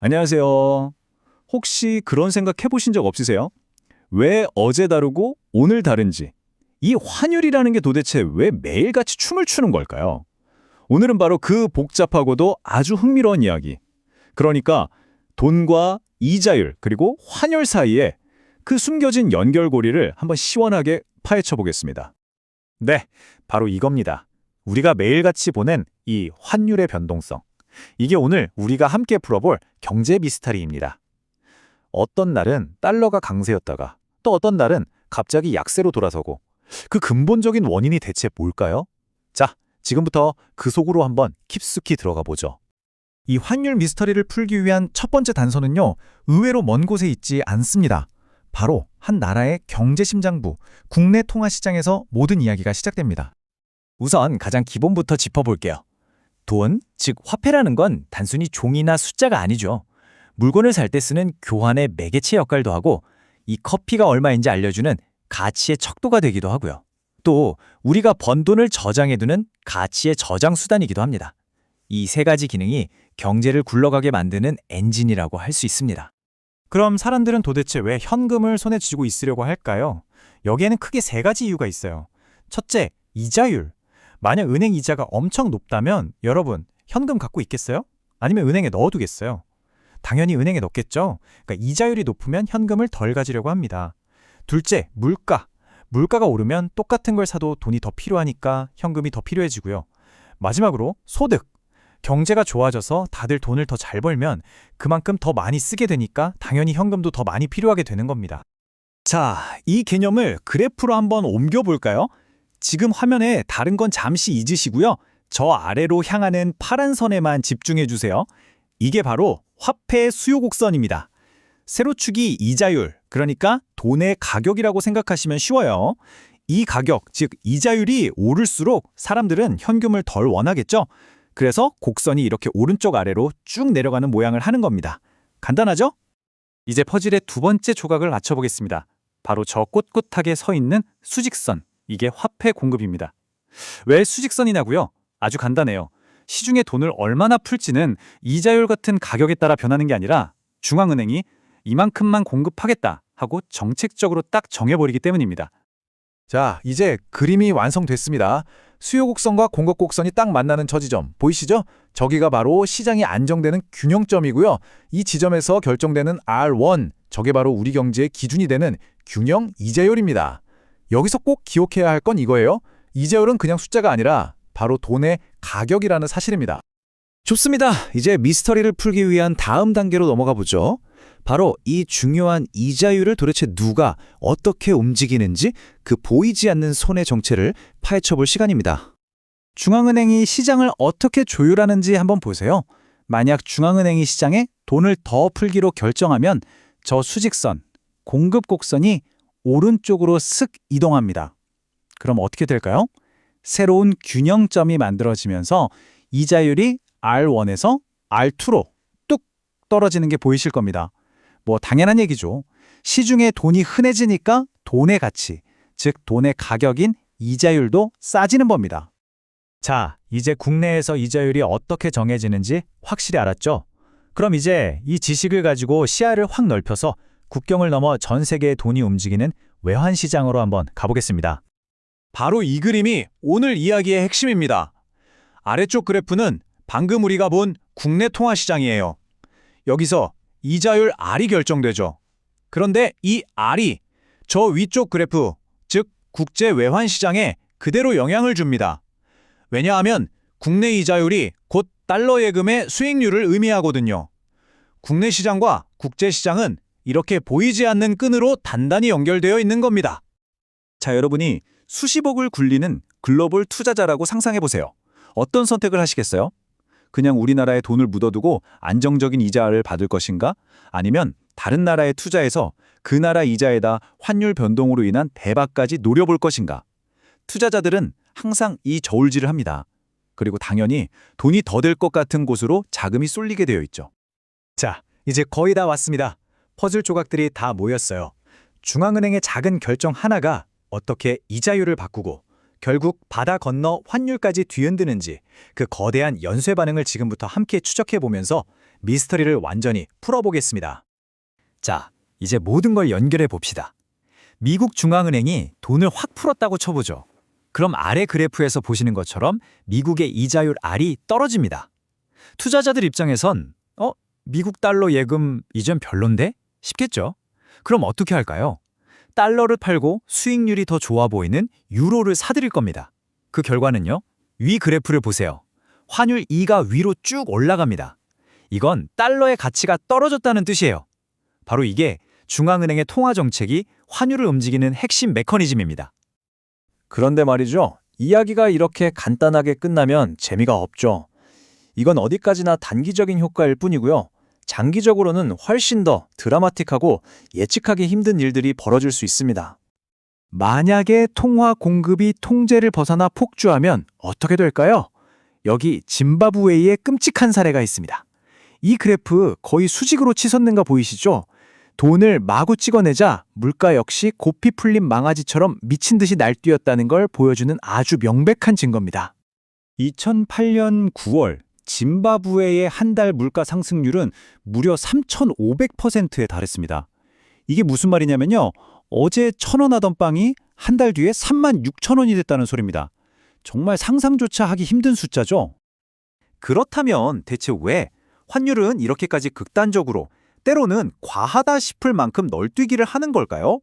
안녕하세요. 혹시 그런 생각 해보신 적 없으세요? 왜 어제 다르고 오늘 다른지. 이 환율이라는 게 도대체 왜 매일같이 춤을 추는 걸까요? 오늘은 바로 그 복잡하고도 아주 흥미로운 이야기. 그러니까 돈과 이자율 그리고 환율 사이에 그 숨겨진 연결고리를 한번 시원하게 파헤쳐 보겠습니다. 네, 바로 이겁니다. 우리가 매일같이 보는 이 환율의 변동성. 이게 오늘 우리가 함께 풀어볼 경제 미스터리입니다. 어떤 날은 달러가 강세였다가 또 어떤 날은 갑자기 약세로 돌아서고 그 근본적인 원인이 대체 뭘까요? 자, 지금부터 그 속으로 한번 깊숙이 들어가 보죠. 이 환율 미스터리를 풀기 위한 첫 번째 단서는요, 의외로 먼 곳에 있지 않습니다. 바로 한 나라의 경제심장부, 국내 통화시장에서 모든 이야기가 시작됩니다. 우선 가장 기본부터 짚어볼게요. 돈, 즉 화폐라는 건 단순히 종이나 숫자가 아니죠. 물건을 살 때 쓰는 교환의 매개체 역할도 하고 이 커피가 얼마인지 알려주는 가치의 척도가 되기도 하고요. 또 우리가 번 돈을 저장해두는 가치의 저장 수단이기도 합니다. 이 세 가지 기능이 경제를 굴러가게 만드는 엔진이라고 할 수 있습니다. 그럼 사람들은 도대체 왜 현금을 손에 쥐고 있으려고 할까요? 여기에는 크게 세 가지 이유가 있어요. 첫째, 이자율. 만약 은행 이자가 엄청 높다면 여러분, 현금 갖고 있겠어요? 아니면 은행에 넣어두겠어요? 당연히 은행에 넣겠죠? 그러니까 이자율이 높으면 현금을 덜 가지려고 합니다. 둘째, 물가. 물가가 오르면 똑같은 걸 사도 돈이 더 필요하니까 현금이 더 필요해지고요. 마지막으로 소득. 경제가 좋아져서 다들 돈을 더 잘 벌면 그만큼 더 많이 쓰게 되니까 당연히 현금도 더 많이 필요하게 되는 겁니다. 자, 이 개념을 그래프로 한번 옮겨볼까요? 지금 화면에 다른 건 잠시 잊으시고요. 저 아래로 향하는 파란 선에만 집중해 주세요. 이게 바로 화폐의 수요 곡선입니다. 세로축이 이자율, 그러니까 돈의 가격이라고 생각하시면 쉬워요. 이 가격, 즉 이자율이 오를수록 사람들은 현금을 덜 원하겠죠? 그래서 곡선이 이렇게 오른쪽 아래로 쭉 내려가는 모양을 하는 겁니다. 간단하죠? 이제 퍼즐의 두 번째 조각을 맞춰보겠습니다. 바로 저 꼿꼿하게 서 있는 수직선, 이게 화폐 공급입니다. 왜 수직선이냐고요? 아주 간단해요. 시중에 돈을 얼마나 풀지는 이자율 같은 가격에 따라 변하는 게 아니라 중앙은행이 이만큼만 공급하겠다 하고 정책적으로 딱 정해버리기 때문입니다. 자, 이제 그림이 완성됐습니다. 수요 곡선과 공급 곡선이 딱 만나는 저 지점 보이시죠? 저기가 바로 시장이 안정되는 균형점이고요. 이 지점에서 결정되는 R1, 저게 바로 우리 경제의 기준이 되는 균형 이자율입니다. 여기서 꼭 기억해야 할 건 이거예요. 이자율은 그냥 숫자가 아니라 바로 돈의 가격이라는 사실입니다. 좋습니다. 이제 미스터리를 풀기 위한 다음 단계로 넘어가 보죠. 바로 이 중요한 이자율을 도대체 누가 어떻게 움직이는지 그 보이지 않는 손의 정체를 파헤쳐 볼 시간입니다. 중앙은행이 시장을 어떻게 조율하는지 한번 보세요. 만약 중앙은행이 시장에 돈을 더 풀기로 결정하면 저 수직선, 공급 곡선이 오른쪽으로 쓱 이동합니다. 그럼 어떻게 될까요? 새로운 균형점이 만들어지면서 이자율이 R1에서 R2로 뚝 떨어지는 게 보이실 겁니다. 뭐 당연한 얘기죠. 시중에 돈이 흔해지니까 돈의 가치, 즉 돈의 가격인 이자율도 싸지는 법니다. 자, 이제 국내에서 이자율이 어떻게 정해지는지 확실히 알았죠? 그럼 이제 이 지식을 가지고 시야를 확 넓혀서 국경을 넘어 전 세계의 돈이 움직이는 외환시장으로 한번 가보겠습니다. 바로 이 그림이 오늘 이야기의 핵심입니다. 아래쪽 그래프는 방금 우리가 본 국내 통화시장이에요. 여기서 이자율 R이 결정되죠. 그런데 이 R이 저 위쪽 그래프, 즉 국제 외환시장에 그대로 영향을 줍니다. 왜냐하면 국내 이자율이 곧 달러 예금의 수익률을 의미하거든요. 국내 시장과 국제 시장은 이렇게 보이지 않는 끈으로 단단히 연결되어 있는 겁니다. 자, 여러분이 수십억을 굴리는 글로벌 투자자라고 상상해보세요. 어떤 선택을 하시겠어요? 그냥 우리나라에 돈을 묻어두고 안정적인 이자를 받을 것인가? 아니면 다른 나라에 투자해서 그 나라 이자에다 환율 변동으로 인한 대박까지 노려볼 것인가? 투자자들은 항상 이 저울질을 합니다. 그리고 당연히 돈이 더 될 것 같은 곳으로 자금이 쏠리게 되어 있죠. 자, 이제 거의 다 왔습니다. 퍼즐 조각들이 다 모였어요. 중앙은행의 작은 결정 하나가 어떻게 이자율을 바꾸고 결국 바다 건너 환율까지 뒤흔드는지 그 거대한 연쇄 반응을 지금부터 함께 추적해 보면서 미스터리를 완전히 풀어보겠습니다. 자, 이제 모든 걸 연결해 봅시다. 미국 중앙은행이 돈을 확 풀었다고 쳐보죠. 그럼 아래 그래프에서 보시는 것처럼 미국의 이자율 R이 떨어집니다. 투자자들 입장에선 미국 달러 예금 이젠 별론데? 싶겠죠? 그럼 어떻게 할까요? 달러를 팔고 수익률이 더 좋아 보이는 유로를 사들일 겁니다. 그 결과는요? 위 그래프를 보세요. 환율 E가 위로 쭉 올라갑니다. 이건 달러의 가치가 떨어졌다는 뜻이에요. 바로 이게 중앙은행의 통화 정책이 환율을 움직이는 핵심 메커니즘입니다. 그런데 말이죠. 이야기가 이렇게 간단하게 끝나면 재미가 없죠. 이건 어디까지나 단기적인 효과일 뿐이고요. 장기적으로는 훨씬 더 드라마틱하고 예측하기 힘든 일들이 벌어질 수 있습니다. 만약에 통화 공급이 통제를 벗어나 폭주하면 어떻게 될까요? 여기 짐바브웨이의 끔찍한 사례가 있습니다. 이 그래프 거의 수직으로 치솟는 거 보이시죠? 돈을 마구 찍어내자 물가 역시 고삐 풀린 망아지처럼 미친 듯이 날뛰었다는 걸 보여주는 아주 명백한 증거입니다. 2008년 9월 짐바브웨의 한 달 물가 상승률은 무려 3,500%에 달했습니다. 이게 무슨 말이냐면요. 어제 1,000원 하던 빵이 한 달 뒤에 36,000원이 됐다는 소리입니다. 정말 상상조차 하기 힘든 숫자죠. 그렇다면 대체 왜 환율은 이렇게까지 극단적으로 때로는 과하다 싶을 만큼 널뛰기를 하는 걸까요?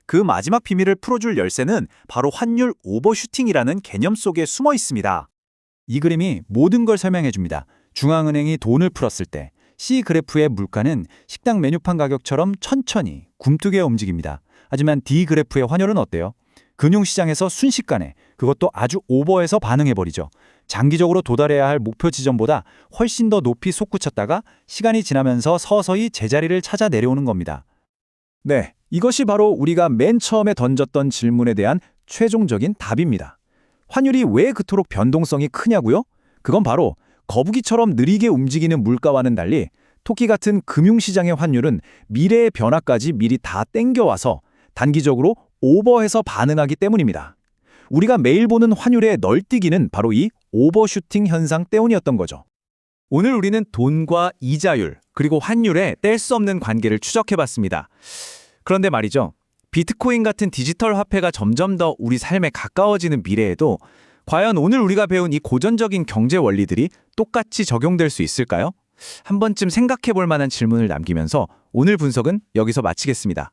그 마지막 비밀을 풀어줄 열쇠는 바로 환율 오버슈팅이라는 개념 속에 숨어 있습니다. 이 그림이 모든 걸 설명해 줍니다. 중앙은행이 돈을 풀었을 때 C 그래프의 물가는 식당 메뉴판 가격처럼 천천히 굼뜨게 움직입니다. 하지만 D 그래프의 환율은 어때요? 금융시장에서 순식간에 그것도 아주 오버해서 반응해버리죠. 장기적으로 도달해야 할 목표 지점보다 훨씬 더 높이 솟구쳤다가 시간이 지나면서 서서히 제자리를 찾아 내려오는 겁니다. 네, 이것이 바로 우리가 맨 처음에 던졌던 질문에 대한 최종적인 답입니다. 환율이 왜 그토록 변동성이 크냐고요? 그건 바로 거북이처럼 느리게 움직이는 물가와는 달리 토끼 같은 금융시장의 환율은 미래의 변화까지 미리 다 땡겨와서 단기적으로 오버해서 반응하기 때문입니다. 우리가 매일 보는 환율의 널뛰기는 바로 이 오버슈팅 현상 때문이었던 거죠. 오늘 우리는 돈과 이자율, 그리고 환율의 뗄 수 없는 관계를 추적해봤습니다. 그런데 말이죠. 비트코인 같은 디지털 화폐가 점점 더 우리 삶에 가까워지는 미래에도 과연 오늘 우리가 배운 이 고전적인 경제 원리들이 똑같이 적용될 수 있을까요? 한 번쯤 생각해 볼 만한 질문을 남기면서 오늘 분석은 여기서 마치겠습니다.